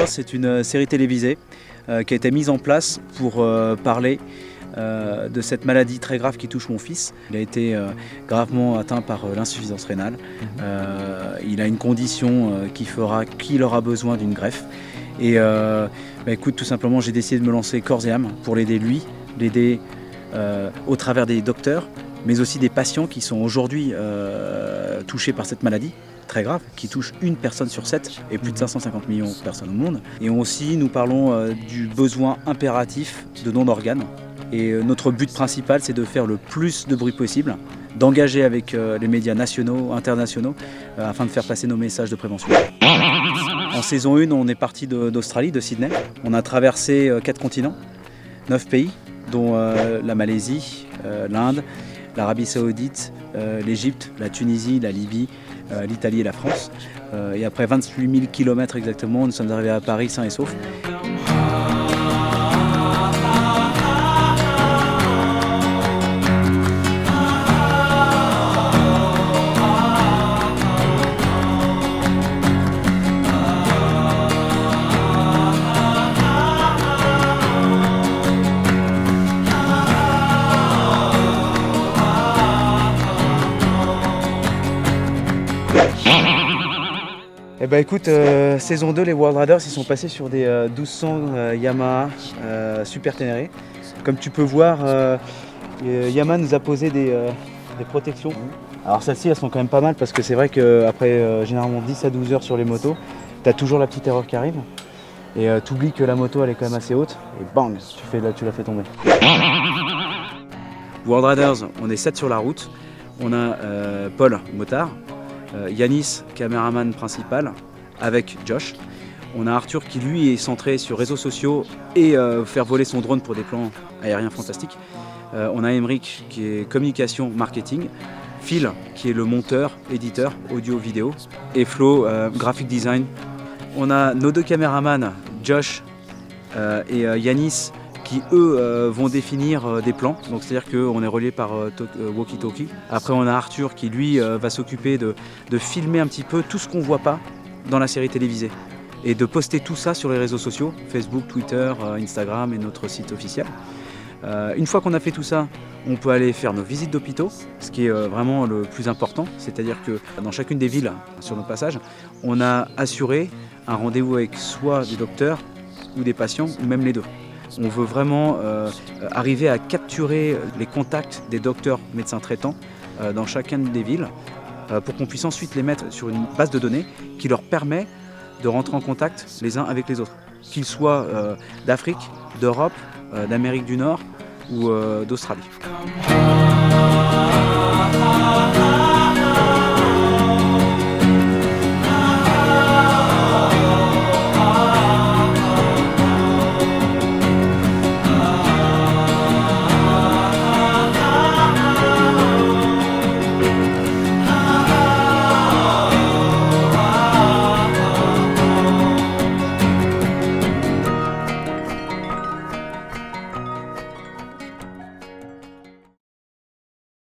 c'est une série télévisée qui a été mise en place pour parler de cette maladie très grave qui touche mon fils. Il a été gravement atteint par l'insuffisance rénale. Il a une condition qui fera qu'il aura besoin d'une greffe. Et écoute, tout simplement, j'ai décidé de me lancer corps et âme pour l'aider lui, l'aider au travers des docteurs, mais aussi des patients qui sont aujourd'hui touchés par cette maladie très grave, qui touche une personne sur 7 et plus de 550 millions de personnes au monde. Et aussi, nous parlons du besoin impératif de dons d'organes. Et notre but principal, c'est de faire le plus de bruit possible, d'engager avec les médias nationaux, internationaux, afin de faire passer nos messages de prévention. En saison 1, on est parti d'Australie, de Sydney. On a traversé 4 continents, 9 pays, dont la Malaisie, l'Inde, l'Arabie Saoudite, l'Égypte, la Tunisie, la Libye, l'Italie et la France. Et après 28 000 km exactement, nous sommes arrivés à Paris sains et saufs. Eh ben écoute, saison 2, les World Riders, ils sont passés sur des 1200 Yamaha Super Ténéré. Comme tu peux voir, Yamaha nous a posé des protections. Alors celles-ci, elles sont quand même pas mal parce que c'est vrai qu'après généralement 10 à 12 heures sur les motos, tu as toujours la petite erreur qui arrive. Et tu oublies que la moto, elle est quand même assez haute. Et bang, tu la fais tomber. World Riders, on est 7 sur la route. On a Paul, motard. Yanis, caméraman principal, avec Josh. On a Arthur qui lui est centré sur réseaux sociaux et faire voler son drone pour des plans aériens fantastiques. On a Emeric qui est communication, marketing. Phil qui est le monteur, éditeur, audio, vidéo. Et Flo, graphic design. On a nos 2 caméramans, Josh et Yanis, qui eux vont définir des plans, donc c'est-à-dire qu'on est relié par walkie-talkie. Après on a Arthur qui lui va s'occuper de filmer un petit peu tout ce qu'on ne voit pas dans la série télévisée et de poster tout ça sur les réseaux sociaux, Facebook, Twitter, Instagram et notre site officiel. Une fois qu'on a fait tout ça, on peut aller faire nos visites d'hôpitaux, ce qui est vraiment le plus important, c'est-à-dire que dans chacune des villes sur nos passages, on a assuré un rendez-vous avec soit des docteurs ou des patients, ou même les deux. On veut vraiment arriver à capturer les contacts des docteurs, médecins traitants dans chacune des villes pour qu'on puisse ensuite les mettre sur une base de données qui leur permet de rentrer en contact les uns avec les autres, qu'ils soient d'Afrique, d'Europe, d'Amérique du Nord ou d'Australie.